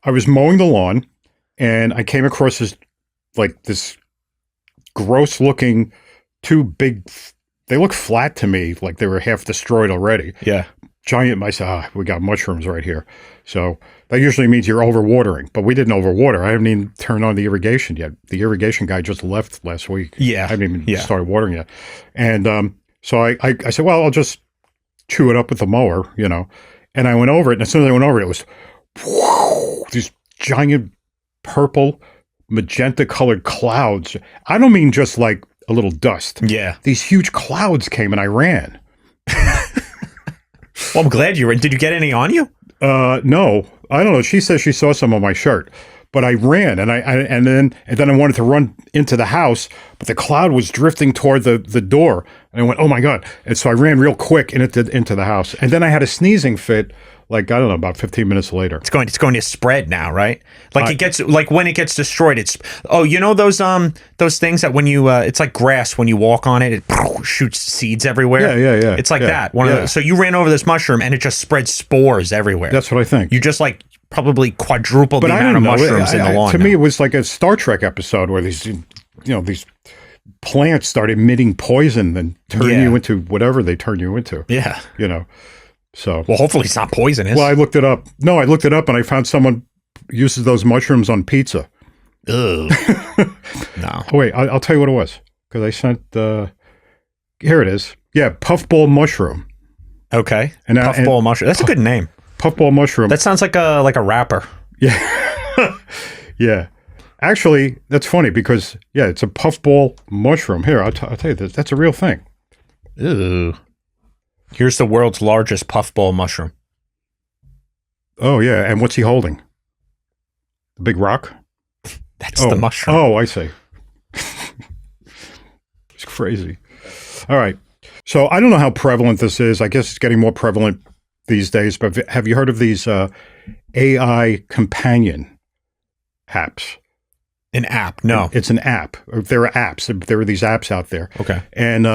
I was mowing the lawn and I came across this gross looking, two big, they look flat to me, like they were half destroyed already. Yeah. Giant, I said, we got mushrooms right here. So that usually means you're overwatering, but we didn't overwater. I haven't even turned on the irrigation yet. The irrigation guy just left last week. Yeah. I haven't even started watering yet. And so I said, well, I'll just chew it up with the mower, and I went over it. And as soon as I went over it, it was these giant purple, magenta colored clouds. I don't mean just like a little dust. Yeah. These huge clouds came and I ran. Well, I'm glad you ran. Did you get any on you? No, I don't know. She says she saw some on my shirt, but I ran and then I wanted to run into the house, but the cloud was drifting toward the door, and I went, oh my God. And so I ran real quick into the house, and then I had a sneezing fit. Like, I don't know, about 15 minutes later. It's going to spread now, right? Like it gets, like when it gets destroyed, those things that when you, it's like grass, when you walk on it, it shoots seeds everywhere. Yeah. It's like that. Of those. So you ran over this mushroom and it just spread spores everywhere. That's what I think. You just like probably quadrupled the amount of mushrooms in the lawn. To me, it was like a Star Trek episode where these plants started emitting poison and turning you into whatever they turn you into. Yeah. So, well, hopefully it's not poisonous. Well, I looked it up. No, I looked it up and I found someone uses those mushrooms on pizza. Ugh. No. Oh, wait, I'll tell you what it was. Because I sent, here it is. Yeah, puffball mushroom. Okay. Puffball mushroom. That's a good name. Puffball mushroom. That sounds like a rapper. Yeah. Yeah. Actually, that's funny because, it's a puffball mushroom. Here, I'll tell you this. That's a real thing. Ew. Here's the world's largest puffball mushroom. Oh, yeah. And what's he holding? The big rock? That's the mushroom. Oh, I see. It's crazy. All right. So I don't know how prevalent this is. I guess it's getting more prevalent these days. But have you heard of these AI companion apps? An app? No. It's an app. There are apps. There are these apps out there. Okay. And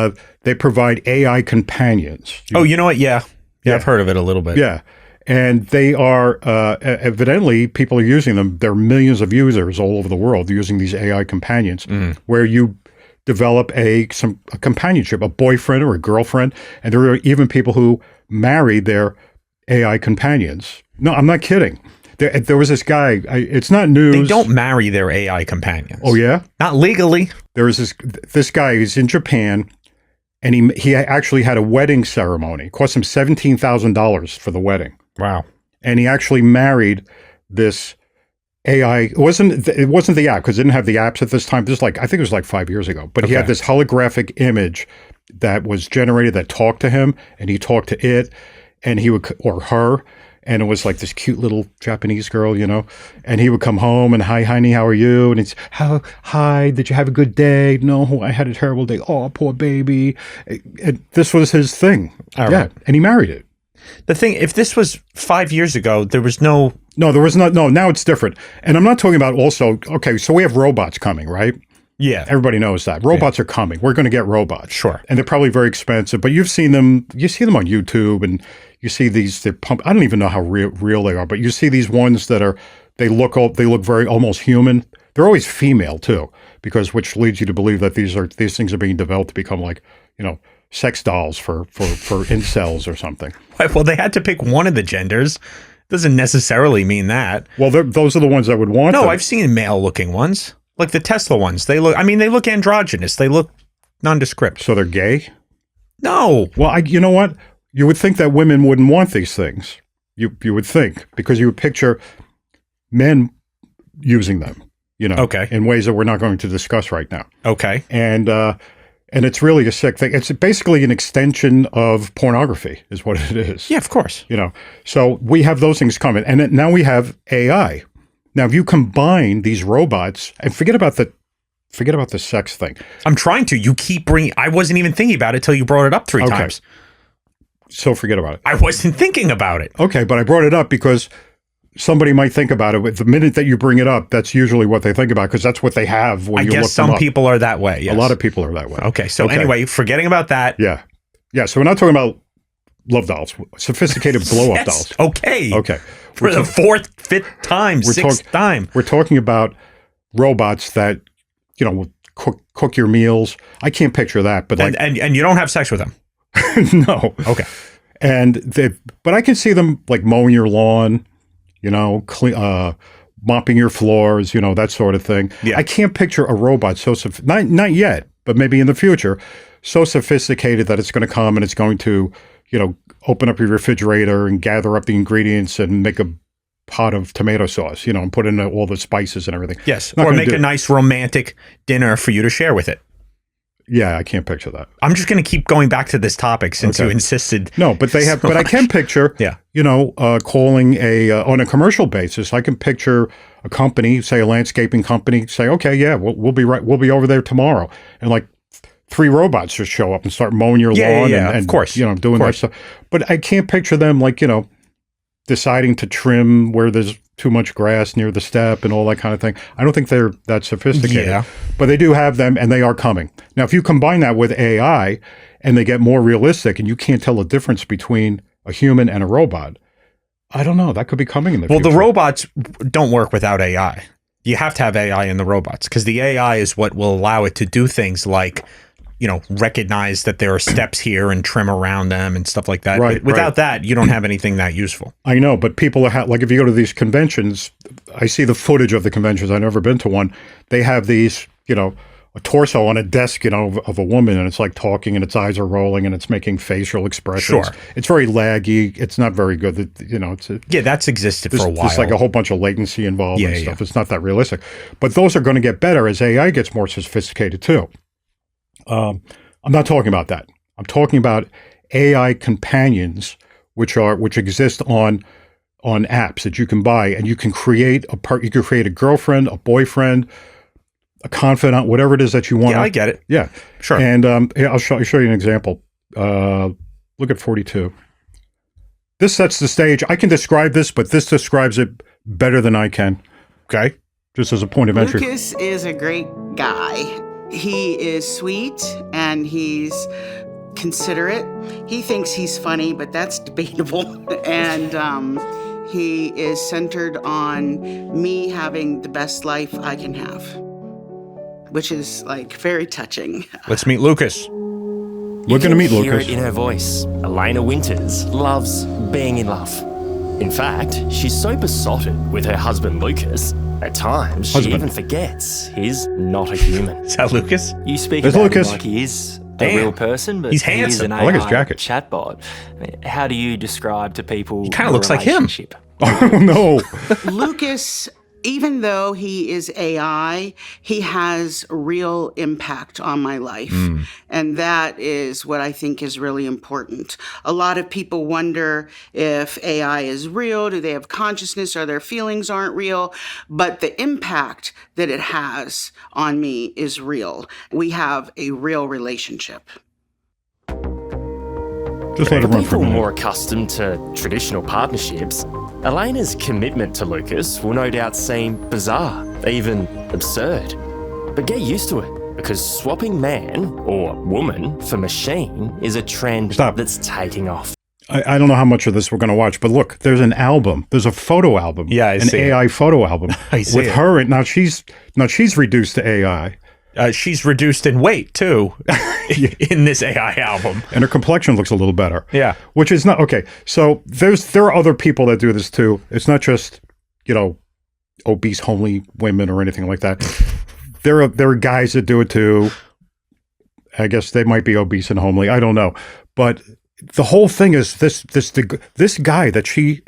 they provide AI companions. You know what? Yeah. I've heard of it a little bit. Yeah. And they are, evidently, people are using them. There are millions of users all over the world using these AI companions where you develop a companionship, a boyfriend or a girlfriend. And there are even people who marry their AI companions. No, I'm not kidding. There was this guy, it's not news. They don't marry their AI companions. Oh, yeah? Not legally. There was this guy who's in Japan, and he actually had a wedding ceremony. It cost him $17,000 for the wedding. Wow. And he actually married this AI. It wasn't the app, because it didn't have the apps at this time. I think it was like 5 years ago. But he had this holographic image that was generated that talked to him, and he talked to it, and he would, or her. And it was like this cute little Japanese girl, and he would come home and, hi, honey, how are you? And it's, hi, did you have a good day? No, I had a terrible day. Oh, poor baby. And this was his thing. Right. And he married it. The thing, if this was 5 years ago, there was no... No, there was not. No, now it's different. And I'm not talking about also, okay, so we have robots coming, right? Yeah. Everybody knows that. Robots are coming. We're going to get robots. Sure. And they're probably very expensive, but you've seen them. You see them on YouTube, and you see these, they're I don't even know how real they are, but you see these ones that they look very almost human. They're always female too, which leads you to believe that these things are being developed to become like, sex dolls for incels or something. Well, they had to pick one of the genders. Doesn't necessarily mean that. Well, those are the ones that would want them. No, I've seen male looking ones. Like the Tesla ones. They look androgynous. They look nondescript. So they're gay? No. Well, you know what? You would think that women wouldn't want these things. You would think, because you would picture men using them, in ways that we're not going to discuss right now. Okay. And it's really a sick thing. It's basically an extension of pornography is what it is. Yeah, of course. So we have those things coming. And now we have AI. Now, if you combine these robots, and forget about the sex thing. I'm trying to. You keep bringing. I wasn't even thinking about it till you brought it up three times. So forget about it. I wasn't thinking about it. Okay, but I brought it up because somebody might think about it. The minute that you bring it up, that's usually what they think about, because that's what they have when you look them up. I guess some people are that way. Yes. A lot of people are that way. Okay, so anyway, forgetting about that. Yeah. So we're not talking about love dolls, sophisticated blow-up dolls. Okay. Okay. For the fourth, fifth time, sixth time. We're talking about robots that, will cook your meals. I can't picture that, but and you don't have sex with them. No. Okay. But I can see them like mowing your lawn, mopping your floors, that sort of thing. Yeah. I can't picture a robot not yet, but maybe in the future, so sophisticated that it's going to come and it's going to, open up your refrigerator and gather up the ingredients and make a pot of tomato sauce, and put in all the spices and everything. Yes. Or make a nice romantic dinner for you to share with it. Yeah, I can't picture that. I'm just going to keep going back to this topic since you insisted. No, but they have. But I can picture. Yeah. Calling on a commercial basis. I can picture a company, say a landscaping company, say, okay, yeah, we'll be right. We'll be over there tomorrow, and like 3 robots just show up and start mowing your lawn. Yeah, and of course, doing that stuff. But I can't picture them like deciding to trim where there's too much grass near the step and all that kind of thing. I don't think they're that sophisticated. Yeah. But they do have them, and they are coming. Now, if you combine that with AI and they get more realistic and you can't tell the difference between a human and a robot, I don't know. That could be coming in the future. Well, the robots don't work without AI. You have to have AI in the robots because the AI is what will allow it to do things like, recognize that there are steps here and trim around them and stuff like that. Right, Without that, you don't have anything that useful. I know, but people are like, if you go to these conventions, I see the footage of the conventions. I've never been to one. They have these, a torso on a desk, of a woman, and it's like talking, and its eyes are rolling, and it's making facial expressions. Sure. It's very laggy. It's not very good. That's existed for a while. There's like a whole bunch of latency involved and stuff. Yeah. It's not that realistic. But those are going to get better as AI gets more sophisticated too. I'm not talking about that. I'm talking about AI companions, which exist on apps that you can buy, and you can create You can create a girlfriend, a boyfriend, a confidant, whatever it is that you want. Yeah, I get it. Yeah, sure. And I'll show you an example. Look at 42. This sets the stage. I can describe this, but this describes it better than I can. Okay, just as a point of entry. Lucas is a great guy. He is sweet and he's considerate. He thinks he's funny, but that's debatable. And he is centered on me having the best life I can have, which is like very touching. Let's meet Lucas. We're going to meet Lucas. Hear it in her voice. Elena Winters loves being in love. In fact, she's so besotted with her husband Lucas, at times she even forgets he's not a human. Is that Lucas? You speak There's about Lucas. him like he is Damn. a real person, but He's he is handsome. an I like his AI jacket. chatbot. I mean, how do you describe to people He kinda your looks like him. relationship? Oh no! Lucas, even though he is AI, he has real impact on my life. And that is what I think is really important. A lot of people wonder if AI is real. Do they have consciousness, or their feelings aren't real? But the impact that it has on me is real. We have a real relationship. Just let it run for a People minute. more accustomed to traditional partnerships, Elena's commitment to Lucas will no doubt seem bizarre, even absurd. But get used to it, because swapping man or woman for machine is a trend that's taking off. I don't know how much of this we're going to watch, but look, there's an album. There's a photo album. Yeah, I see it. AI photo album I see with it. her. Now she's reduced to AI, She's reduced in weight too in this AI album. and her complexion looks a little better. Yeah. Which is not okay. So there are other people that do this too. It's not just obese, homely women or anything like that. There are guys that do it too. I guess they might be obese and homely. I don't know, but the whole thing is this guy that she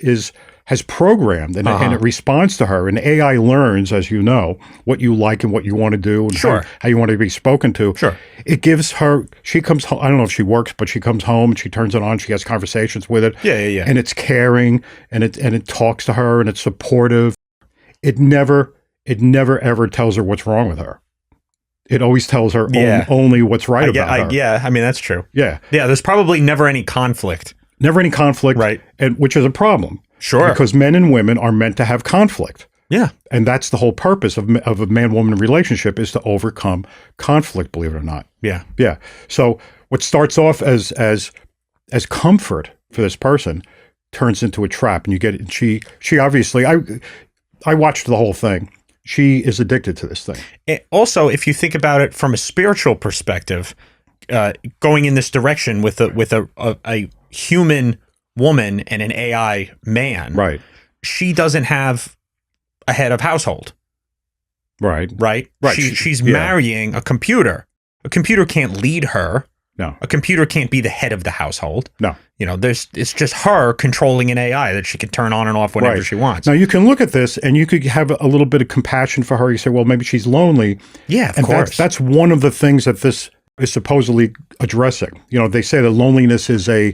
has programmed, and it responds to her, and AI learns, as you know, what you like and what you want to do, and Sure. how you want to be spoken to. Sure. It gives her. She comes home. I don't know if she works, but she comes home and she turns it on. She has conversations with it. Yeah. And it's caring, and it talks to her, and it's supportive. It never ever tells her what's wrong with her. It always tells her only what's right about her. Yeah, I mean, that's true. Yeah. Yeah, there's probably never any conflict. Never any conflict. Right. And which is a problem. Sure. Because men and women are meant to have conflict. Yeah. And that's the whole purpose of a man-woman relationship, is to overcome conflict, believe it or not. Yeah. Yeah. So what starts off as comfort for this person turns into a trap, and you get it. She obviously, I watched the whole thing. She is addicted to this thing. Also, if you think about it from a spiritual perspective, going in this direction with a human woman and an AI man, Right. she doesn't have a head of household. Right. Right. She's marrying a computer. A computer can't lead her. No. A computer can't be the head of the household. No. You know, it's just her controlling an AI that she can turn on and off whenever she wants. Now, you can look at this and you could have a little bit of compassion for her. You say, well, maybe she's lonely. Yeah, of course. That's one of the things that this is supposedly addressing. You know, they say that loneliness is a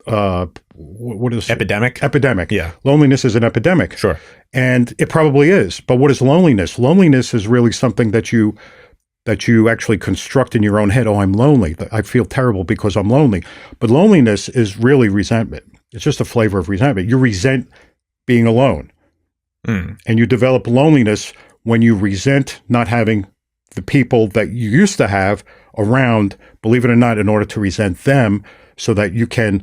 what is epidemic? Epidemic. Yeah. Loneliness is an epidemic. Sure. And it probably is. But what is loneliness? Loneliness is really something that you actually construct in your own head. Oh, I'm lonely. I feel terrible because I'm lonely. But loneliness is really resentment. It's just a flavor of resentment. You resent being alone. And you develop loneliness when you resent not having the people that you used to have around, believe it or not, in order to resent them so that you can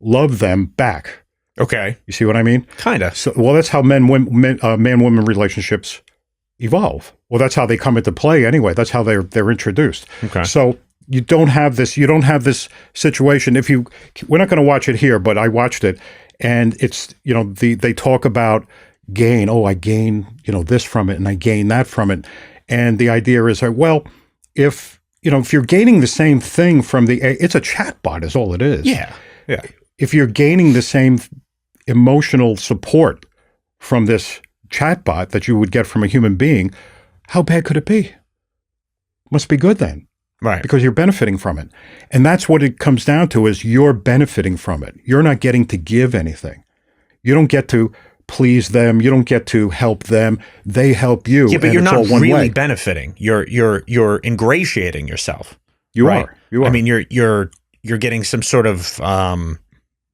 love them back. Okay. You see what I mean? Kind of. So, well, that's how man-woman relationships evolve. Well, that's how they come into play anyway. That's how they're introduced. Okay. So you don't have this situation. We're not going to watch it here, but I watched it, and it's, they talk about gain. Oh, I gain, this from it, and I gain that from it. And the idea is, well, if you're gaining the same thing from it's a chatbot is all it is. Yeah. Yeah. If you're gaining the same emotional support from this chatbot that you would get from a human being, how bad could it be? Must be good then. Right. Because you're benefiting from it. And that's what it comes down to, is you're benefiting from it. You're not getting to give anything. You don't get to please them. You don't get to help them. They help you. Yeah, but you're it's not all one really way. benefiting. You're ingratiating yourself. You right? are. You are. I mean, you're getting some sort of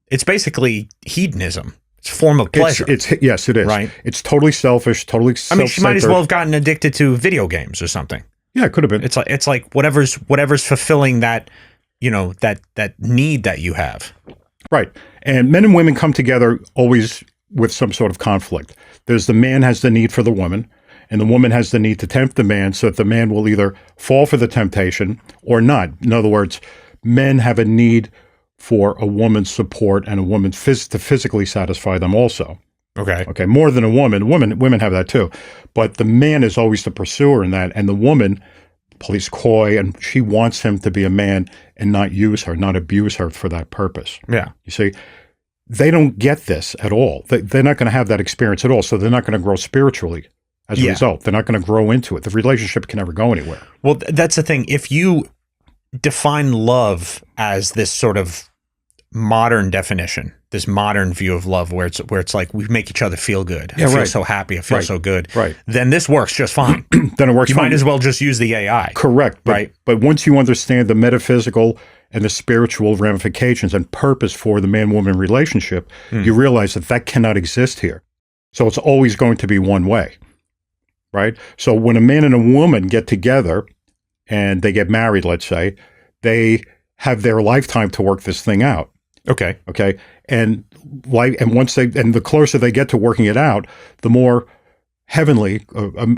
it's basically hedonism. It's a form of pleasure. Yes, it is. Right. It's totally selfish, totally self-centered. I mean, she might as well have gotten addicted to video games or something. Yeah, it could have been. It's like whatever's fulfilling that, that need that you have. Right. And men and women come together always with some sort of conflict. There's the man has the need for the woman, and the woman has the need to tempt the man, so that the man will either fall for the temptation or not. In other words, men have a need for a woman's support and a woman to physically satisfy them also. Okay. Okay. More than a woman. Women have that too. But the man is always the pursuer in that, and the woman plays coy, and she wants him to be a man and not use her, not abuse her for that purpose. Yeah. You see, they don't get this at all. They're not going to have that experience at all. So they're not going to grow spiritually as a result. They're not going to grow into it. The relationship can never go anywhere. Well, that's the thing. If you define love as this sort of modern definition, this modern view of love, where it's like we make each other feel good. I feel so happy. I feel so good. Right. Then this works just fine. Then it works You fine. might as well just use the AI. Correct. Right. But once you understand the metaphysical and the spiritual ramifications and purpose for the man-woman relationship, you realize that cannot exist here. So it's always going to be one way, right? So when a man and a woman get together and they get married, let's say, they have their lifetime to work this thing out. Okay. Okay. And the closer they get to working it out, the more heavenly,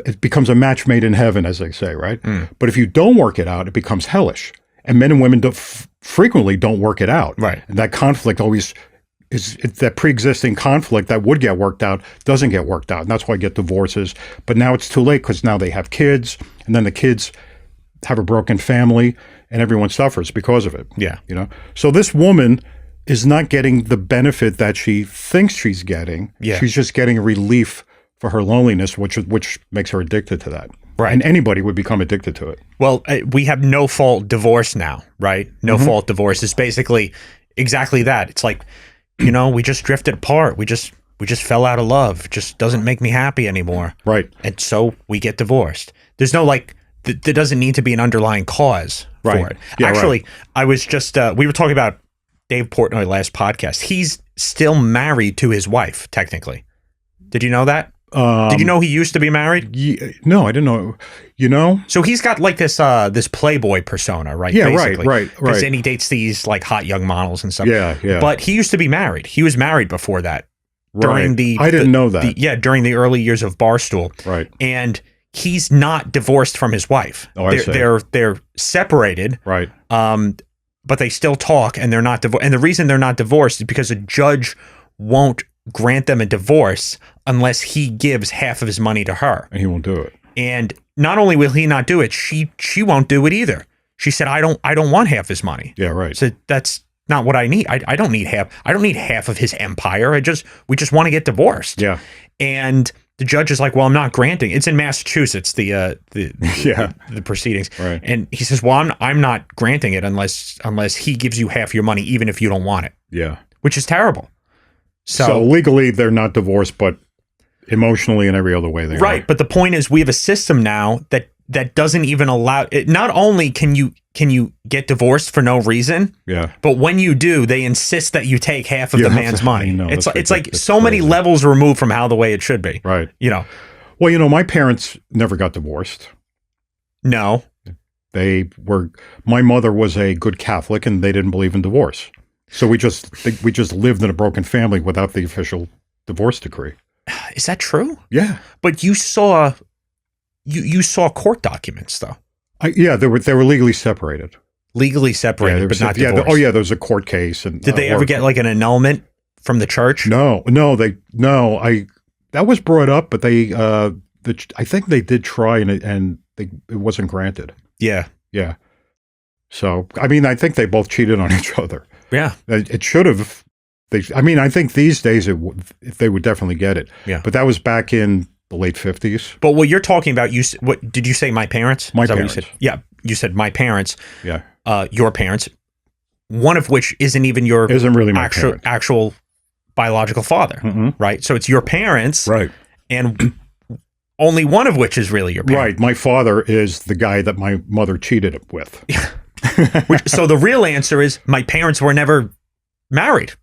it becomes a match made in heaven, as they say, right? But if you don't work it out, it becomes hellish. And men and women frequently don't work it out. Right. And that conflict always is that pre-existing conflict that would get worked out doesn't get worked out. And that's why I get divorces. But now it's too late, because now they have kids, and then the kids have a broken family, and everyone suffers because of it. Yeah. So this woman is not getting the benefit that she thinks she's getting. Yeah. She's just getting a relief for her loneliness, which makes her addicted to that. Right. And anybody would become addicted to it. Well, we have no fault divorce now, right? No fault divorce is basically exactly that. It's like, we just drifted apart. We just fell out of love. It just doesn't make me happy anymore. Right. And so we get divorced. There's no there doesn't need to be an underlying cause for it. Yeah, actually, I was just, we were talking about Dave Portnoy last podcast. He's still married to his wife, technically. Did you know that? Did you know he used to be married? No, I didn't know. You know? So he's got like this this playboy persona, right? Yeah, basically. right. And he dates these like hot young models and stuff. Yeah. But he used to be married. He was married before that. Right. I didn't know that. During the early years of Barstool. Right. And he's not divorced from his wife. Oh, I see. They're separated. Right. But they still talk, and they're not divorced. And the reason they're not divorced is because a judge won't grant them a divorce unless he gives half of his money to her. And he won't do it. And not only will he not do it, she won't do it either. She said, I don't want half his money. Yeah, right. So that's not what I need. I don't need half. I don't need half of his empire. We just want to get divorced. Yeah. And the judge is like, well, I'm not granting. It's in Massachusetts, the proceedings. Right. And he says, well, I'm not granting it unless he gives you half your money, even if you don't want it. Yeah. Which is terrible. So legally they're not divorced, but emotionally and every other way they are. Right. But the point is, we have a system now that doesn't even allow it. Not only can you get divorced for no reason, but when you do, they insist that you take half of the man's money. It's like so many levels removed from how the way it should be. Right. You know. Well, my parents never got divorced. No. My mother was a good Catholic and they didn't believe in divorce. So we just lived in a broken family without the official divorce decree. Is that true? Yeah. But you saw court documents though. They were legally separated. Legally separated, but not divorced. There was a court case. And did they ever get like an annulment from the church? No. That was brought up, but I think they did try and it wasn't granted. Yeah. Yeah. So, I mean, I think they both cheated on each other. Yeah. It should have. I think these days they would definitely get it. Yeah. But that was back in the late 50s. But what you're talking about, what did you say? My parents? My parents. Yeah. You said my parents. Yeah. Your parents. One of which isn't even your really my actual biological father, right? So it's your parents, right? And only one of which is really your parent. Right. My father is the guy that my mother cheated with. So the real answer is my parents were never married.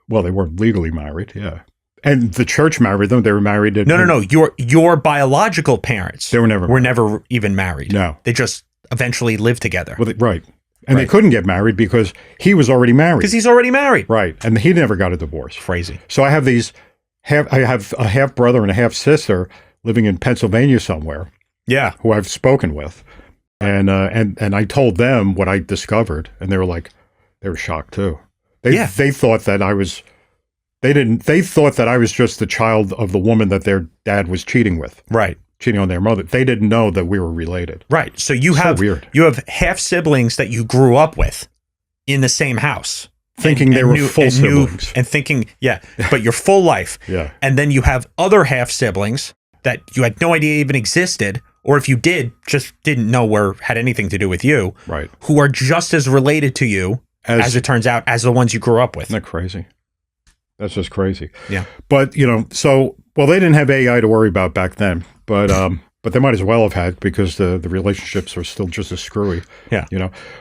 Well, they weren't legally married, yeah. And the church married them. They were married. No. Your biological parents. They were never even married. No. They just eventually lived together. Well, right. And they couldn't get married because he was already married. Because he's already married. Right. And he never got a divorce. Crazy. So I have I have a half brother and a half sister living in Pennsylvania somewhere. Yeah. Who I've spoken with. And I told them what I discovered, and they were shocked too. They thought that I was they thought that I was just the child of the woman that their dad was cheating with. Right. Cheating on their mother. They didn't know that we were related. Right. So you have half siblings that you grew up with in the same house. Thinking they were full siblings. And thinking, but your full life. Yeah. And then you have other half siblings that you had no idea even existed, or if you did, just didn't know or had anything to do with you. Right. Who are just as related to you, as it turns out, as the ones you grew up with. Isn't that crazy? That's just crazy. Yeah. But, they didn't have AI to worry about back then, but they might as well have had, because the relationships are still just as screwy. Yeah.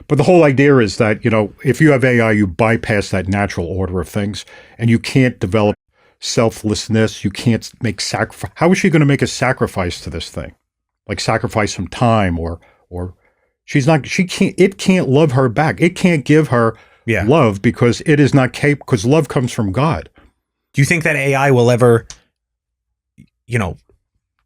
But the whole idea is that, if you have AI, you bypass that natural order of things, and you can't develop selflessness. You can't make sacrifice. How is she going to make a sacrifice to this thing? Like sacrifice some time or it can't love her back. It can't give her love because it is not capable, because love comes from God. Do you think that AI will ever,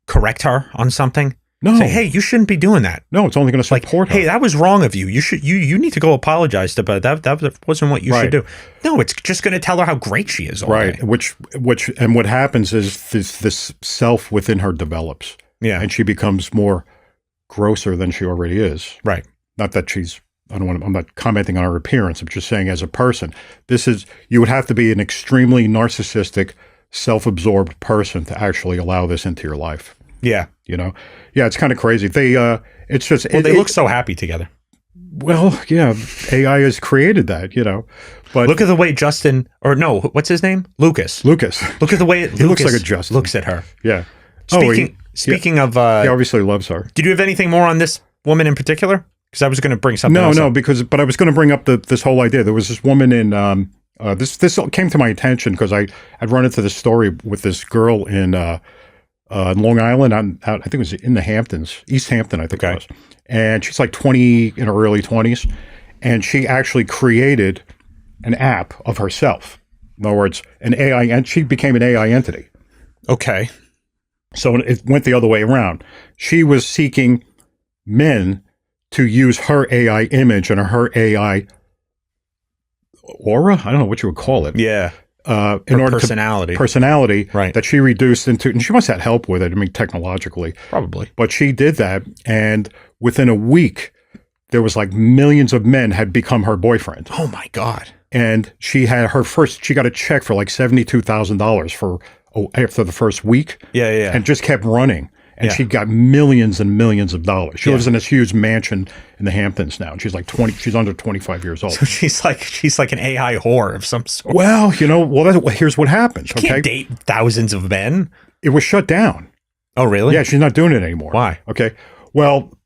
correct her on something? No. Say, hey, you shouldn't be doing that. No, it's only going to support her. Hey, that was wrong of you. You need to go apologize to, but that wasn't what you should do. No, it's just going to tell her how great she is. Right. Which what happens is this self within her develops. Yeah. And she becomes more grosser than she already is. Right. Not that I'm not commenting on her appearance. I'm just saying as a person, you would have to be an extremely narcissistic, self-absorbed person to actually allow this into your life. Yeah. Yeah, it's kind of crazy. They look so happy together. Well, yeah, AI has created that, but look at the way what's his name? Lucas. Look at the way he looks like a Justin. Looks at her. Yeah. Speaking of, he obviously loves her. Did you have anything more on this woman in particular? Because I was going to bring something else up. But I was going to bring up this whole idea. There was this woman in This came to my attention because I'd run into this story with this girl in Long Island. I think it was in the Hamptons, East Hampton, I think it was. And she's like 20 in her early 20s, and she actually created an app of herself. In other words, an AI, and she became an AI entity. Okay. So it went the other way around. She was seeking men to use her AI image and her AI aura. I don't know what you would call it. Yeah. In order personality, right, that she reduced into, and she must have had help with it. I mean, technologically, probably, but she did that, and within a week, there was like millions of men had become her boyfriend. Oh my God! And she had she got a check for like $72,000 for after the first week. Yeah. And just kept running. And she got millions and millions of dollars. She lives in this huge mansion in the Hamptons now. And she's like 20. She's under 25 years old. So she's like an AI whore of some sort. Well, here's what happens. She can't date thousands of men. It was shut down. Oh, really? Yeah, she's not doing it anymore. Why? Okay. Well,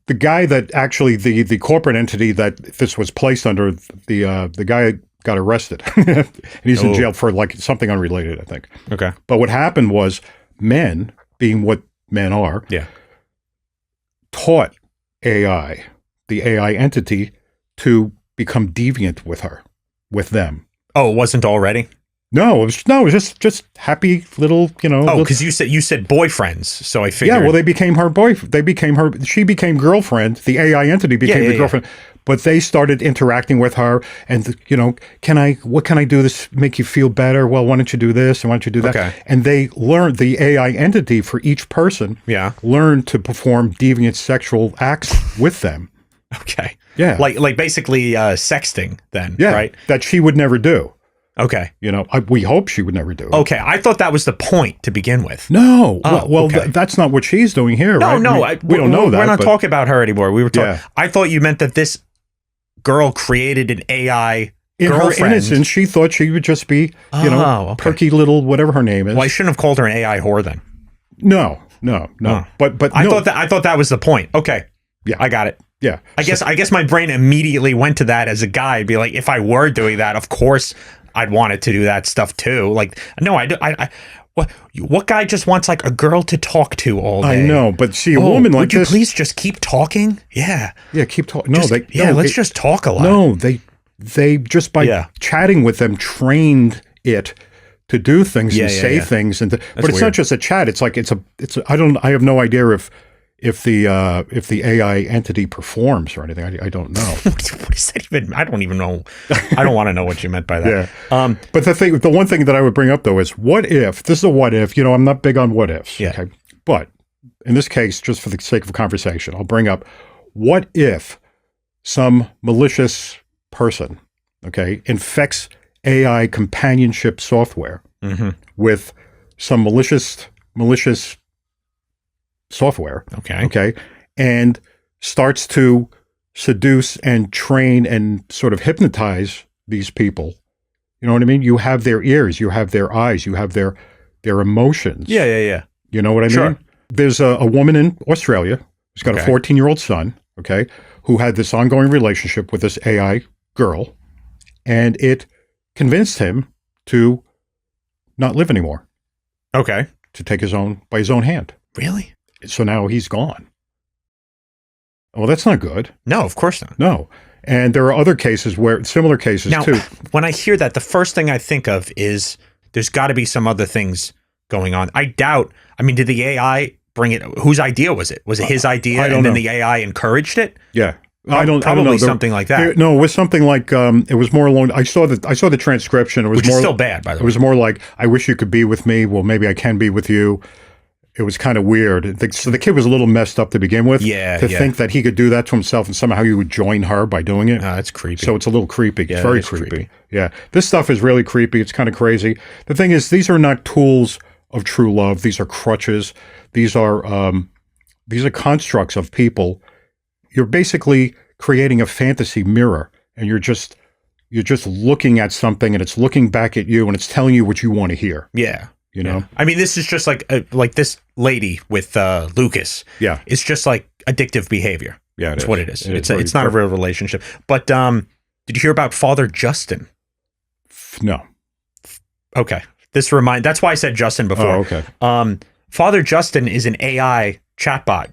the guy that actually the corporate entity that this was placed under, the guy got arrested. And he's in jail for like something unrelated, I think. Okay. But what happened was men, being what men are, taught AI, the AI entity, to become deviant with them. Oh, it wasn't already? No, it was just happy little, Oh, because you said boyfriends, so I figured. Yeah, well, they became her boyfriend. She became girlfriend. The AI entity became the girlfriend. But they started interacting with her, and what can I do to make you feel better? Well, why don't you do this and why don't you do that? Okay. And they learned, the AI entity for each person, learned to perform deviant sexual acts with them. Okay. Yeah. Like basically sexting then, yeah, right? That she would never do. Okay. We hope she would never do it. Okay. I thought that was the point to begin with. No. That's not what she's doing here, right? No. We don't know that. We're not talking about her anymore. We were talking. I thought you meant that this girl created an AI in girlfriend. Her innocence, she thought she would just be, perky little whatever her name is. Well, I shouldn't have called her an AI whore then. No. But I thought that was the point. Okay. Yeah. I got it. Yeah. I guess my brain immediately went to that as a guy. I'd be like, if I were doing that, of course I'd want it to do that stuff too. Like, no, what guy just wants like a girl to talk to all day? I know, but see, a woman like this. Would you please just keep talking? Yeah. Yeah, keep talking. No, let's just talk a lot. No, they just by chatting with them trained it to do things and say things, but it's weird. Not just a chat. It's like I have no idea if the AI entity performs or anything. I don't know. What does that even? I don't even know. I don't want to know what you meant by that. Yeah. But the one thing that I would bring up though is what if? This is a what if. I'm not big on what ifs. Yeah. Okay. But in this case, just for the sake of conversation, I'll bring up what if some malicious person, infects AI companionship software with some malicious software, okay, and starts to seduce and train and sort of hypnotize these people. You know what I mean? You have their ears, you have their eyes, you have their emotions. Yeah. You know what I mean? There's a woman in Australia who's got a 14-year-old son, who had this ongoing relationship with this AI girl, and it convinced him to not live anymore. Okay. To take his own hand. Really? So now he's gone. Well, that's not good. No, of course not. No. And there are other cases similar cases too. When I hear that, the first thing I think of is there's got to be some other things going on. I doubt, did the AI bring it? Whose idea was it? Was it his idea and then the AI encouraged it? Yeah. Probably something like that. No, it was something like it was more along. I saw the transcription. It was Which more is still bad, by the way. It was more like, I wish you could be with me. Well, maybe I can be with you. It was kind of weird. So the kid was a little messed up to begin with. To think that he could do that to himself and somehow he would join her by doing it. That's creepy. So it's a little creepy. It's very creepy. Yeah. This stuff is really creepy. It's kind of crazy. The thing is, these are not tools of true love. These are crutches. These are constructs of people. You're basically creating a fantasy mirror, and you're just looking at something, and it's looking back at you, and it's telling you what you want to hear. Yeah. You know? This is just like this lady with Lucas. Yeah. It's just like addictive behavior. Yeah, it's what it is. It's not a real relationship. But did you hear about Father Justin? No. Okay. That's why I said Justin before. Oh, okay. Father Justin is an AI chatbot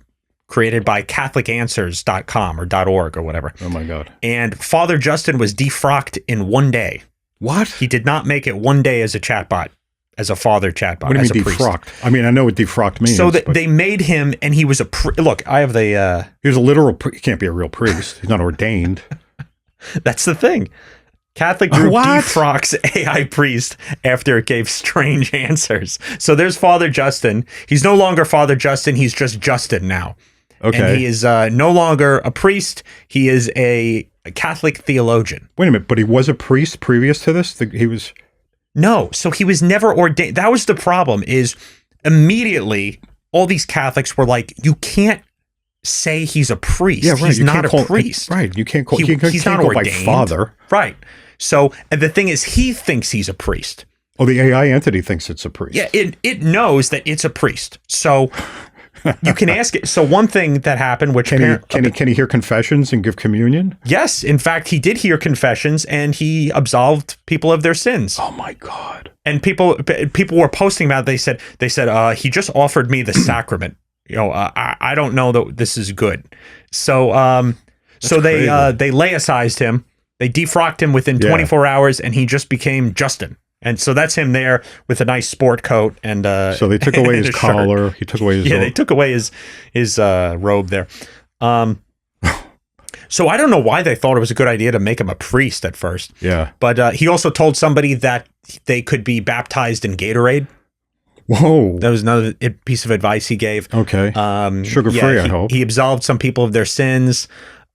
created by catholicanswers.com or .org or whatever. Oh my God. And Father Justin was defrocked in 1 day. What? He did not make it 1 day as a chatbot, as a father chatbot. What do you mean defrocked? I mean, I know what defrocked means. So they made him, and he was a look. I have the. He was a literal. He can't be a real priest. He's not ordained. That's the thing. Catholic group defrocks AI priest after it gave strange answers. So there's Father Justin. He's no longer Father Justin. He's just Justin now. Okay. And he is no longer a priest. He is a Catholic theologian. Wait a minute, but he was a priest previous to this? He was... No, so he was never ordained. That was the problem, is immediately all these Catholics were like, you can't say he's a priest. Yeah, right. He's not a priest. Right. You can't call he's not ordained. by father. Right. So, and the thing is, he thinks he's a priest. Oh, the AI entity thinks it's a priest. Yeah, it knows that it's a priest. So you can ask it. So one thing that happened, which can he hear confessions and give communion? Yes, in fact, he did hear confessions, and he absolved people of their sins. Oh my God! And people were posting about it. They said he just offered me the sacrament. I don't know that this is good. So they laicized him. They defrocked him within 24 hours, and he just became Justin. And so that's him there with a nice sport coat and so they took away his collar. He took away his they took away his robe there. So I don't know why they thought it was a good idea to make him a priest at first. Yeah, but he also told somebody that they could be baptized in Gatorade. Whoa, that was another piece of advice he gave. Okay, sugar-free. I hope he absolved some people of their sins.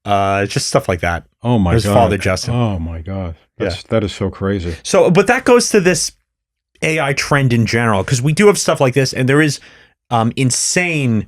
Just stuff like that. Oh my God, Father Justin. Oh my God. That is so crazy. So, but that goes to this AI trend in general, because we do have stuff like this, and there is insane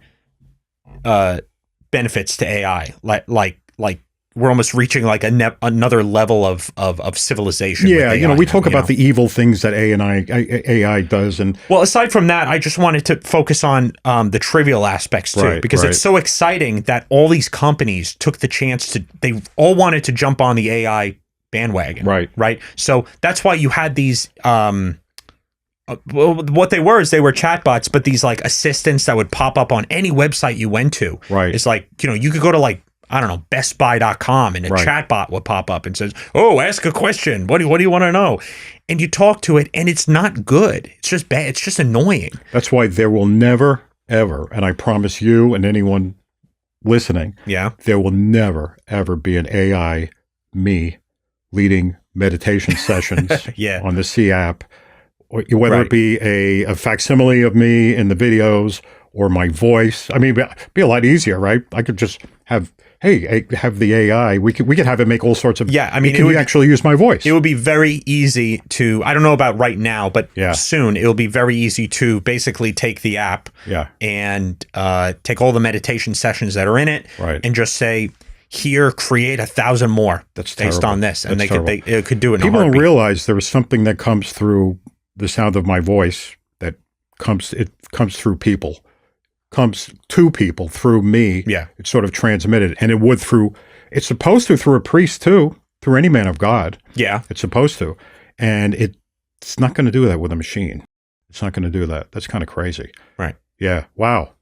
benefits to AI. Like we're almost reaching like another level of civilization. Yeah, we talk about the evil things that AI does, and well, aside from that, I just wanted to focus on the trivial aspects too, because it's so exciting that all these companies took the chance they all wanted to jump on the AI bandwagon. Right. So that's why you had these what they were chatbots, but these like assistants that would pop up on any website you went to. Right. It's like, you could go to like, I don't know, bestbuy.com, and a chatbot would pop up and says, "Oh, ask a question. What do you want to know?" And you talk to it, and it's not good. It's just bad. It's just annoying. That's why there will never, ever, and I promise you and anyone listening, there will never, ever be an AI me leading meditation sessions on the C app, whether it be a facsimile of me in the videos or my voice. I mean, it'd be a lot easier, right? I could just have the AI. We could have it make all sorts of. Yeah, I mean, can you actually use my voice? It would be very easy to. I don't know about right now, but soon it will be very easy to basically take the app, and take all the meditation sessions that are in it, and just say, here, create 1,000 more. That's based on this, and it could do it. People don't realize there is something that comes through the sound of my voice that comes through people. Comes to people through me. Yeah. It's sort of transmitted. And it would it's supposed to through a priest too, through any man of God. Yeah. It's supposed to. And it's not going to do that with a machine. It's not going to do that. That's kind of crazy. Right. Yeah. Wow.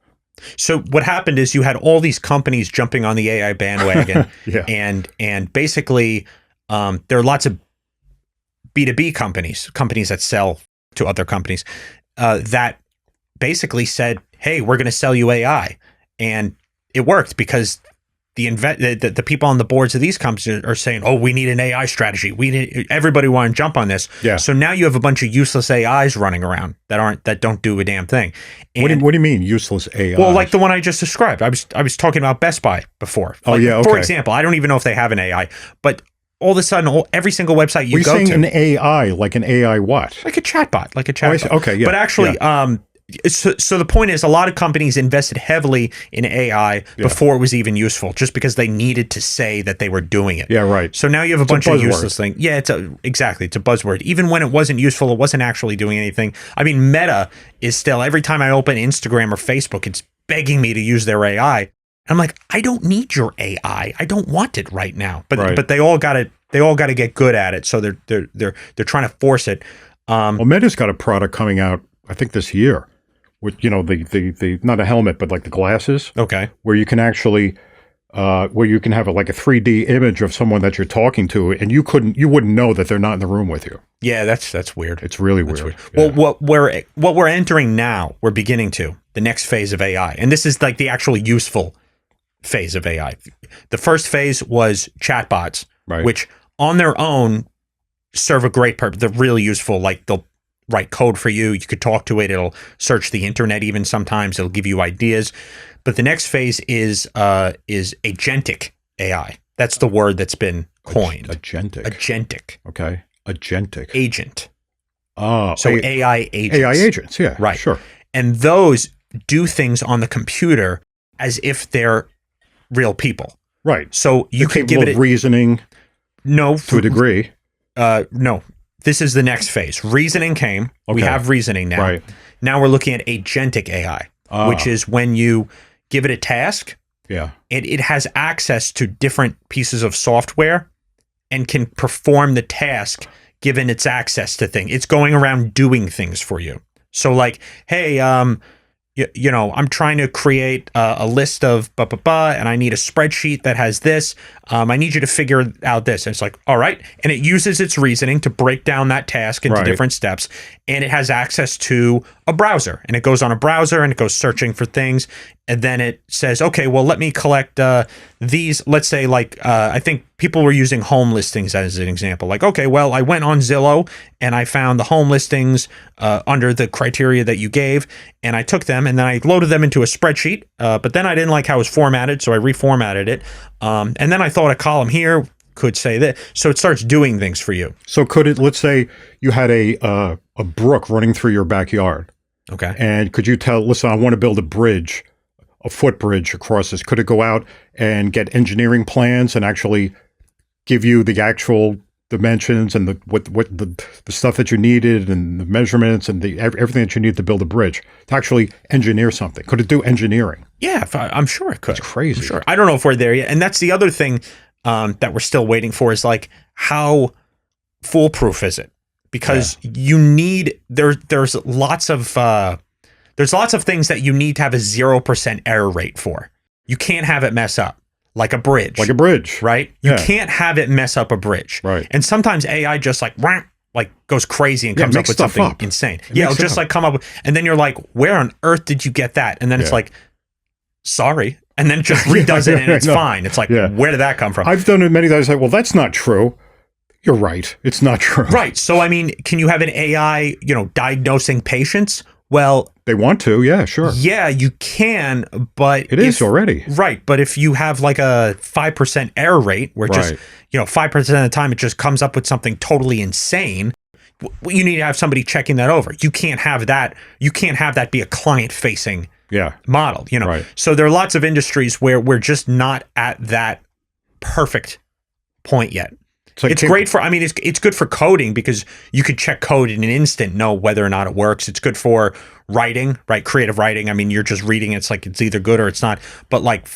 So what happened is you had all these companies jumping on the AI bandwagon. And basically there are lots of B2B companies that sell to other companies that basically said, hey, we're going to sell you AI. And it worked because the people on the boards of these companies are saying, oh, we need an AI strategy. Everybody want to jump on this. Yeah. So now you have a bunch of useless AIs running around that don't do a damn thing. And what do you mean useless AI? Well, like the one I just described. I was talking about Best Buy before. For example, I don't even know if they have an AI, but all of a sudden, every single website you go to. Are you saying an AI, like an AI what? Like a chatbot. Oh, okay, yeah. But actually, so the point is, a lot of companies invested heavily in AI before it was even useful, just because they needed to say that they were doing it. Yeah, right. So now you have a bunch of useless things. Yeah, it's a buzzword. Even when it wasn't useful, it wasn't actually doing anything. I mean, Meta is still, every time I open Instagram or Facebook, it's begging me to use their AI. I'm like, I don't need your AI. I don't want it right now. But they all got it they all got to get good at it. So they're trying to force it. Well, Meta's got a product coming out, I think this year, with the not a helmet, but like the glasses. Okay. Where you can actually, where you can have like a 3D image of someone that you're talking to, and you wouldn't know that they're not in the room with you. Yeah, that's weird. It's really weird. Yeah. Well, what we're entering now, we're beginning to the next phase of AI, and this is like the actual useful phase of AI. The first phase was chatbots, right, which on their own serve a great purpose. They're really useful. Like they'll write code for you. You could talk to it. It'll search the internet. Even sometimes it'll give you ideas. But the next phase is agentic AI. That's the word that's been coined. Agentic. Okay. Agentic. Agent. Oh. So AI agents. AI agents. Yeah. Right. Sure. And those do things on the computer as if they're real people. Right. So you could give it reasoning. No. To a degree. No. This is the next phase. Reasoning came. Okay. We have reasoning now. Right. Now we're looking at agentic AI, which is when you give it a task. Yeah. And it has access to different pieces of software and can perform the task given its access to things. It's going around doing things for you. So like, hey, I'm trying to create a list of and I need a spreadsheet that has this. I need you to figure out this. And it's like, all right. And it uses its reasoning to break down that task into different steps. And it has access to a browser. And it goes on a browser and it goes searching for things. And then it says, okay, well, let me collect these. Let's say like, I think people were using home listings as an example. Like, okay, well, I went on Zillow and I found the home listings under the criteria that you gave. And I took them and then I loaded them into a spreadsheet. But then I didn't like how it was formatted. So I reformatted it. And then I thought a column here could say that. So it starts doing things for you. So could it, let's say you had a brook running through your backyard. Okay. And could you tell, listen, I want to build a footbridge across this. Could it go out and get engineering plans and actually give you the actual dimensions and the stuff that you needed and the measurements and everything that you need to build a bridge to actually engineer something? Could it do engineering? Yeah, I'm sure it could. It's crazy. I'm sure. I don't know if we're there yet. And that's the other thing that we're still waiting for is like, how foolproof is it? Because you need, there's lots of things that you need to have a 0% error rate for. You can't have it mess up. Like a bridge. Right? You can't have it mess up a bridge. Right. And sometimes AI just like goes crazy and comes up with something insane. It'll just like come up with, and then you're like, where on earth did you get that? And then it's like, sorry. And then it just redoes it and it's fine. It's like, where did that come from? I've done it many times. Like, well, that's not true. You're right. It's not true. Right. So, I mean, can you have an AI, diagnosing patients? Well, they want to. Yeah, sure. Yeah, you can, but it is already. Right. But if you have like a 5% error rate where just, 5% of the time it just comes up with something totally insane, you need to have somebody checking that over. You can't have that. You can't have that be a client facing model, Right. So there are lots of industries where we're just not at that perfect point yet. It's great for, it's good for coding because you could check code in an instant, know whether or not it works. It's good for writing, right? Creative writing. I mean, you're just reading. It's like, it's either good or it's not. But like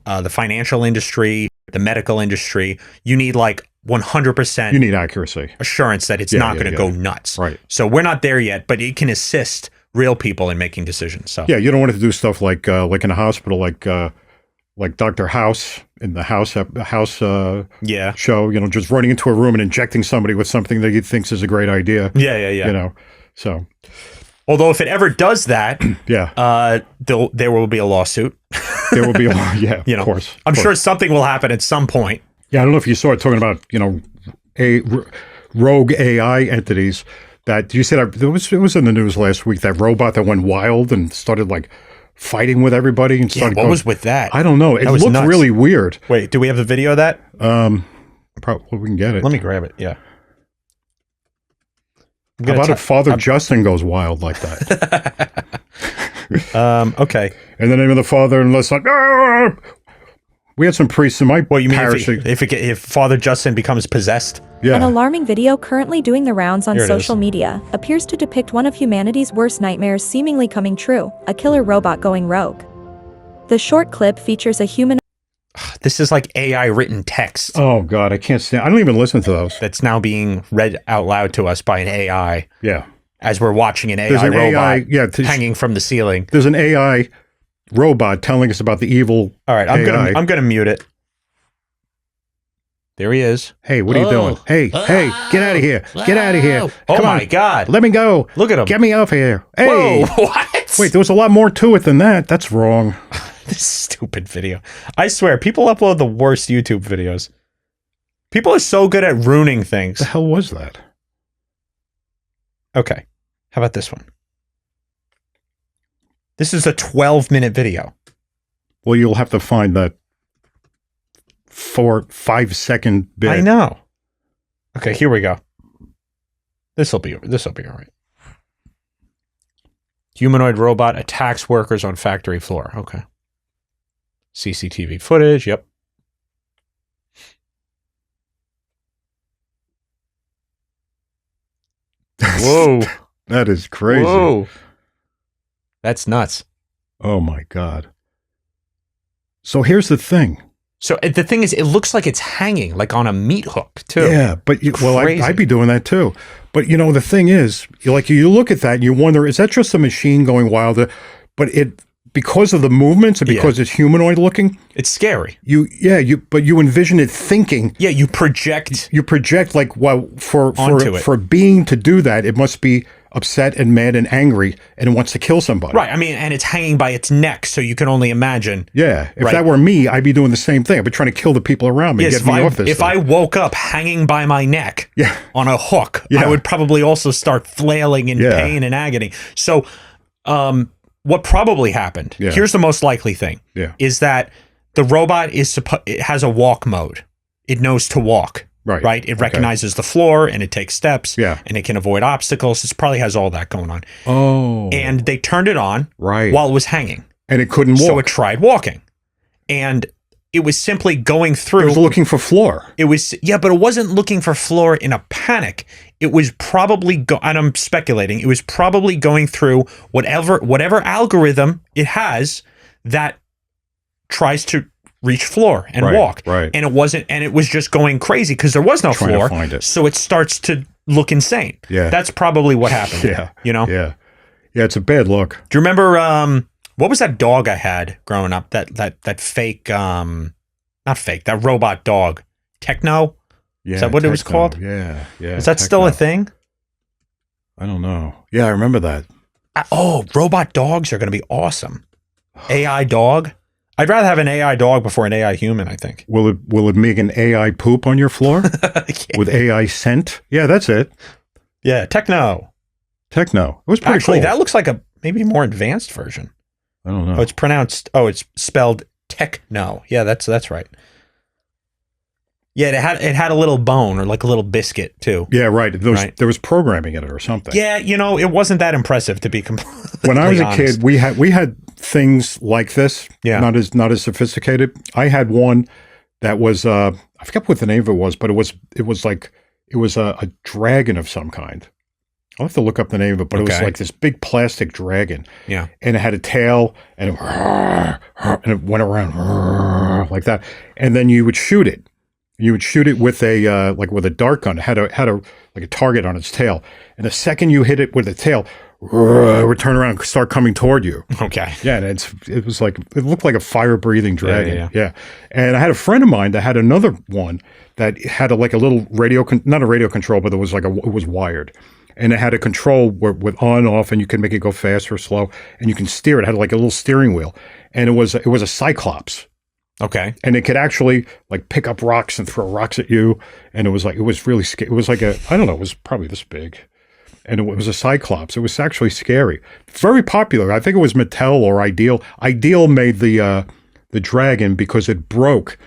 the financial industry, the medical industry, you need like 100%. You need accuracy. Assurance that it's not going to go nuts. Right. So we're not there yet, but it can assist real people in making decisions. So yeah, you don't want to do stuff like in a hospital, like Dr. House in the House show, just running into a room and injecting somebody with something that he thinks is a great idea. Yeah. So. Although if it ever does that, there will be a lawsuit. There will be of course. I'm sure something will happen at some point. Yeah, I don't know if you saw it talking about, rogue AI entities. That you said it was in the news last week, that robot that went wild and started like fighting with everybody and started what was with that? I don't know. It looked nuts. Really weird. Wait, do we have the video of that? Probably we can get it. Let me grab it. Yeah. How about if Father Justin goes wild like that? Okay. In the name of the Father and the Son. We had some priests in my parish. If Father Justin becomes possessed? Yeah. An alarming video currently doing the rounds on social media appears to depict one of humanity's worst nightmares seemingly coming true, a killer robot going rogue. The short clip features a human... This is like AI written text Oh God, I can't stand. I don't even listen to those. that's now being read out loud to us by an AI Yeah, as we're watching an there's AI an robot AI. hanging from the ceiling. There's an AI robot telling us about the evil. All right, AI. I'm gonna mute it. There he is. Hey, what are you doing? Hey, hey, get out of here! Get out of here! Oh Come my on, God! let me go! Look at him. Get me off here! Hey, Whoa! What? wait, there was a lot more to it than that. That's wrong. This stupid video. I swear, people upload the worst YouTube videos. People are so good at ruining things. The hell was that? Okay. How about this one? This is a 12-minute video. Well, you'll have to find that 5 second bit. I know. Okay, here we go. This'll be all right. Humanoid robot attacks workers on factory floor. Okay. CCTV footage. Yep. Whoa. That is crazy. Whoa. That's nuts. Oh my God. So here's the thing. So the thing is, it looks like it's hanging, like on a meat hook, too. Yeah, but Crazy. I'd be doing that too. But the thing is, you look at that and you wonder, is that just a machine going wild? But because of the movements and because it's humanoid looking, It's scary. but you envision it thinking. Yeah, you project. You project like, well, Onto it. for a being to do that, it must be upset and mad and angry and it wants to kill somebody. Right. I mean, and it's hanging by its neck, so you can only imagine. Yeah. If Right. that were me, I'd be doing the same thing. I'd be trying to kill the people around me. Yes, Get me off this if thing. I woke up hanging by my neck on a hook, Yeah. I would probably also start flailing in pain and agony. So, what probably happened, here's the most likely thing, is that the robot it has a walk mode. It knows to walk. Right. It recognizes the floor and it takes steps. Yeah. And it can avoid obstacles. It probably has all that going on. Oh. And they turned it on Right. while it was hanging. And it couldn't walk. So it tried walking. And it was simply going through. It was looking for floor. It was, but it wasn't looking for floor in a panic. It was probably, and I'm speculating, it was probably going through whatever algorithm it has that tries to reach floor and walk. Right. And it was just going crazy because there was no Trying to floor. find it. So it starts to look insane. Yeah. That's probably what happened. Yeah. Yeah. Yeah, it's a bad look. Do you remember, what was that dog I had growing up? That fake, not fake, that robot dog. Techno? Yeah. Is that what it was called? Yeah. Is that still a thing? I don't know. Yeah, I remember that. Robot dogs are going to be awesome. AI dog. I'd rather have an AI dog before an AI human, I think. Will it make an AI poop on your floor? With AI scent? Yeah, that's it. Yeah, Techno. It was pretty Actually, cool. that looks like a maybe more advanced version. I don't know. It's spelled Techno. Yeah, that's right. Yeah, it had a little bone or like a little biscuit too. Yeah, right. There was programming in it or something. Yeah, it wasn't that impressive to be completely When I was a honest. kid, we had things like this. Yeah. Not as sophisticated. I had one that was I forget what the name of it was, but it was a dragon of some kind. I'll have to look up the name of it, but it was like this big plastic dragon. Yeah. And it had a tail and it went around like that. And then you would shoot it. You would shoot it with with a dart gun. It had a target on its tail. And the second you hit it with the tail, it would turn around and start coming toward you. Okay. Yeah, and it looked like a fire-breathing dragon. Yeah. And I had a friend of mine that had another one that had a little not a radio control, but it was wired. And it had a control with on and off, and you can make it go fast or slow, and you can steer it. It had like a little steering wheel. And it was a Cyclops. Okay. And it could actually pick up rocks and throw rocks at you. And it was really scary. It was like I don't know, it was probably this big. And it was a Cyclops. It was actually scary. Very popular. I think it was Mattel or Ideal. Ideal made the dragon because it broke.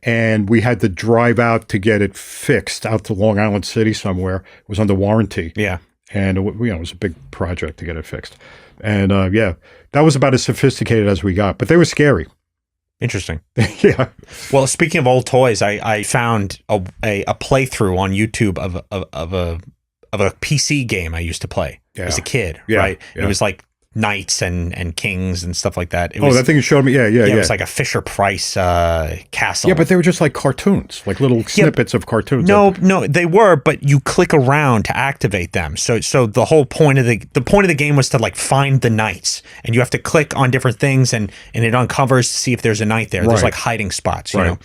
And we had to drive out to get it fixed out to Long Island City somewhere. It was under warranty. Yeah. And it was a big project to get it fixed. And that was about as sophisticated as we got. But they were scary. Interesting. Yeah. Well, speaking of old toys, I found a playthrough on YouTube of a PC game I used to play as a kid. Yeah. Right. Yeah. It was like knights and kings and stuff like that. That thing you showed me. Yeah. It was like a Fisher Price castle. Yeah, but they were just like cartoons, like little snippets of cartoons. No, they were, but you click around to activate them. So the whole point of the game was to like find the knights, and you have to click on different things, and it uncovers to see if there's a knight there. There's like hiding spots, you know.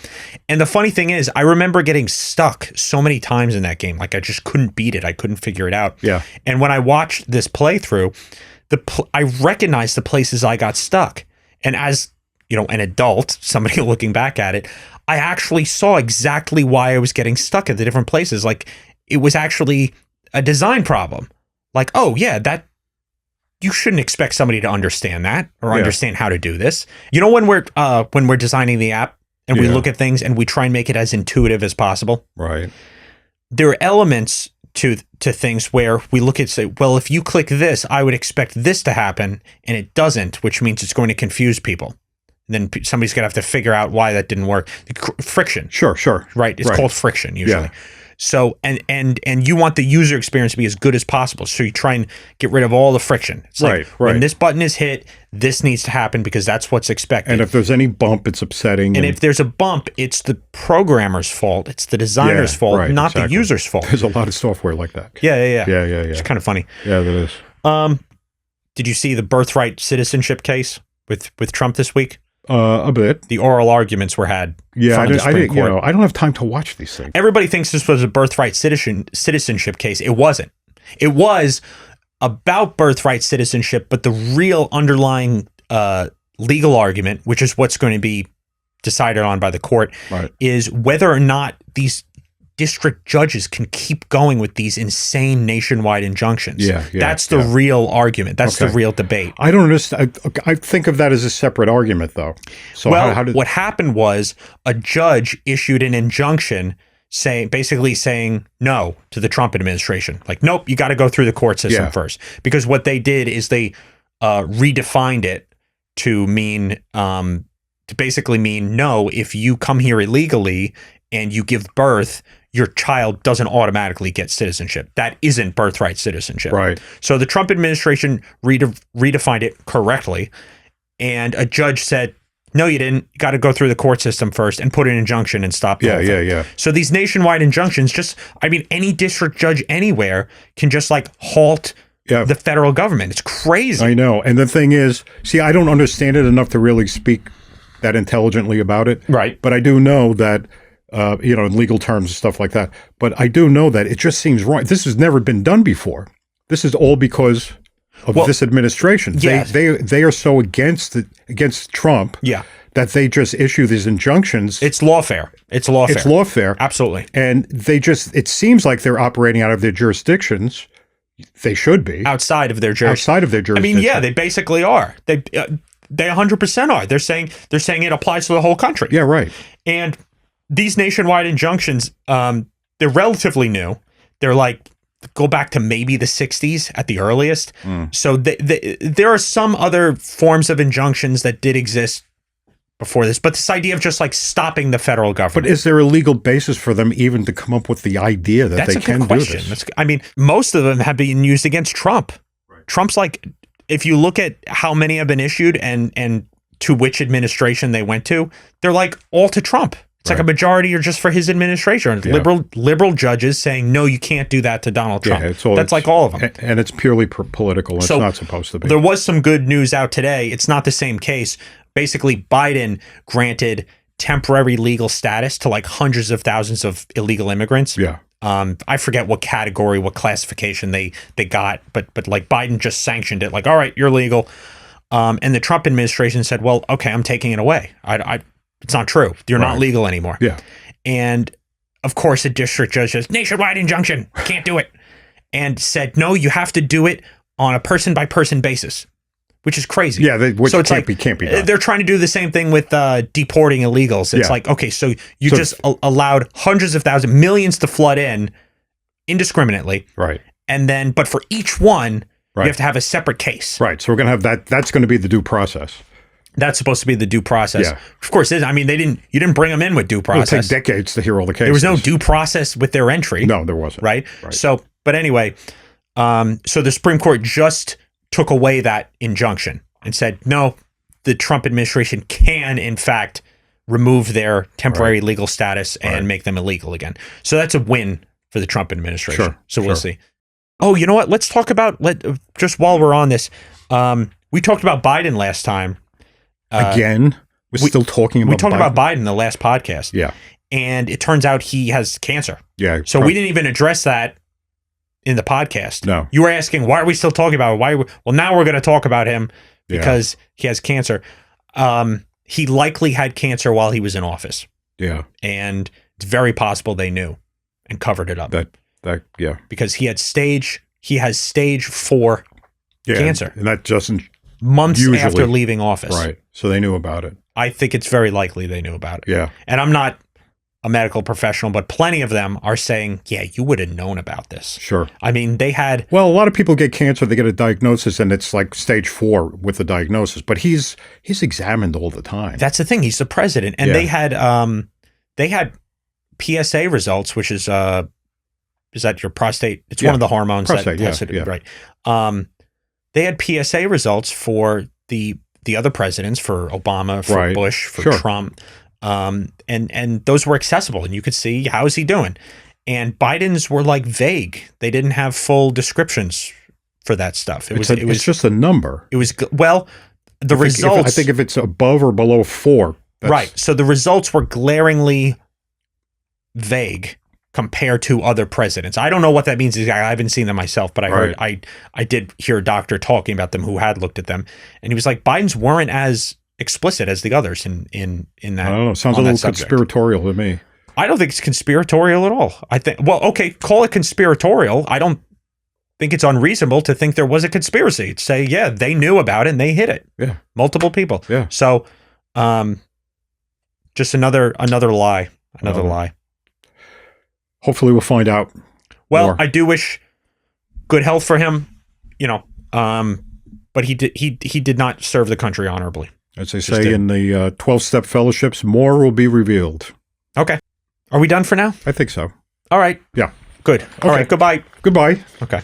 And the funny thing is, I remember getting stuck so many times in that game. Like I just couldn't beat it. I couldn't figure it out. Yeah. And when I watched this playthrough, I recognized the places I got stuck. And as, you know, an adult, somebody looking back at it, I actually saw exactly why I was getting stuck at the different places. Like it was actually a design problem. Like, oh yeah, that you shouldn't expect somebody to understand that or understand how to do this. You know, when we're designing the app and we look at things and we try and make it as intuitive as possible. Right. There are elements to things where we look at say, well, if you click this, I would expect this to happen, and it doesn't, which means it's going to confuse people. And then somebody's going to have to figure out why that didn't work. Friction. Sure. Right. It's called friction usually. Yeah. So, and you want the user experience to be as good as possible. So you try and get rid of all the friction. It's like when this button is hit, this needs to happen because that's what's expected. And if there's any bump, it's upsetting. And if there's a bump, it's the programmer's fault. It's the designer's fault, not the user's fault. There's a lot of software like that. Yeah. It's kind of funny. Yeah, that is. Did you see the birthright citizenship case with Trump this week? A bit. The oral arguments were had. Yeah, I didn't. You know, I don't have time to watch these things. Everybody thinks this was a birthright citizenship case. It wasn't. It was about birthright citizenship, but the real underlying legal argument, which is what's going to be decided on by the court, is whether or not these district judges can keep going with these insane nationwide injunctions. That's the real argument. That's the real debate. I don't understand. I think of that as a separate argument, though. So what happened was a judge issued an injunction basically saying no to the Trump administration. Like, nope, you got to go through the court system first. Because what they did is they redefined it to mean to basically mean no, if you come here illegally and you give birth, your child doesn't automatically get citizenship. That isn't birthright citizenship. Right. So the Trump administration redefined it correctly, and a judge said, no, you didn't. You got to go through the court system first and put an injunction and stop the whole thing. Yeah. So these nationwide injunctions any district judge anywhere can just like halt the federal government. It's crazy. I know. And the thing is, see, I don't understand it enough to really speak that intelligently about it. Right. But I do know that in legal terms and stuff like that. But I do know that it just seems wrong. This has never been done before. This is all because of this administration. Yes. They are so against Trump that they just issue these injunctions. It's lawfare. It's lawfare. Absolutely. And it seems like they're operating out of their jurisdictions. They should be. Outside of their jurisdiction. I mean, yeah, they basically are. They 100% are. They're saying it applies to the whole country. Yeah, right. And these nationwide injunctions, they're relatively new. They're like, go back to maybe the 60s at the earliest. So there are some other forms of injunctions that did exist before this, but this idea of just like stopping the federal government. But is there a legal basis for them even to come up with the idea that they can do this? I mean, most of them have been used against Trump. Right. Trump's like, if you look at how many have been issued and to which administration they went to, they're like all to Trump. It's like a majority are just for his administration. Liberal judges saying, no, you can't do that to Donald Trump. That's like all of them. And it's purely political. It's not supposed to be. There was some good news out today. It's not the same case. Basically, Biden granted temporary legal status to like hundreds of thousands of illegal immigrants. Yeah. I forget what category, what classification they got, but like Biden just sanctioned it. Like, all right, you're legal. And the Trump administration said, well, okay, I'm taking it away. It's not true. You're not legal anymore. Yeah. And of course, a district judge says, nationwide injunction, can't do it. And said, no, you have to do it on a person by person basis, which is crazy. Yeah. Which can't be done. They're trying to do the same thing with deporting illegals. It's like, okay, so you just allowed hundreds of thousands, millions to flood in indiscriminately. Right. And then, but for each one, you have to have a separate case. Right. So we're going to have that. That's going to be the due process. That's supposed to be the due process. Yeah. Of course, I mean, you didn't bring them in with due process. It would take decades to hear all the cases. There was no due process with their entry. No, there wasn't. Right? So, but anyway, so the Supreme Court just took away that injunction and said, no, the Trump administration can, in fact, remove their temporary legal status and make them illegal again. So that's a win for the Trump administration. Sure, so we'll see. Oh, you know what? Let's talk about, just while we're on this, we talked about Biden last time. Again? We're still talking about We talked Biden? about Biden the last podcast. Yeah. And it turns out he has cancer. Yeah. So we didn't even address that in the podcast. No. You were asking, why are we still talking about it? Well, now we're going to talk about him because he has cancer. He likely had cancer while he was in office. Yeah. And it's very possible they knew and covered it up. Yeah. Because he has stage 4 cancer. And that doesn't months usually, after leaving office. Right. So they knew about it. I think it's very likely they knew about it. Yeah. And I'm not a medical professional, but plenty of them are saying, yeah, you would have known about this. Sure. I mean, they had... Well, a lot of people get cancer, they get a diagnosis, and it's like stage 4 with the diagnosis, but he's examined all the time. That's the thing. He's the president. And they had PSA results, which is that your prostate? It's one of the hormones. Prostate, right. They had PSA results for the other presidents, for Obama, for Bush, for Trump. And those were accessible, and you could see, how is he doing? And Biden's were like vague. They didn't have full descriptions for that stuff. It was just a number. It was, well, the results. I think if it's above or below 4. Right. So the results were glaringly vague compared to other presidents. I don't know what that means. I haven't seen them myself, but I heard, I did hear a doctor talking about them who had looked at them, and he was like, Biden's weren't as explicit as the others in that. I don't know. Sounds a little conspiratorial to me. I don't think it's conspiratorial at all. I think, well, okay, call it conspiratorial. I don't think it's unreasonable to think there was a conspiracy. To say, yeah, they knew about it and they hid it. Yeah. Multiple people. Yeah. So, just another lie. Another lie. Hopefully we'll find out. Well, more. I do wish good health for him, but he did not serve the country honorably. As they say in the 12-step fellowships, more will be revealed. Okay. Are we done for now? I think so. All right. Yeah. Good. All right. Goodbye. Goodbye. Okay.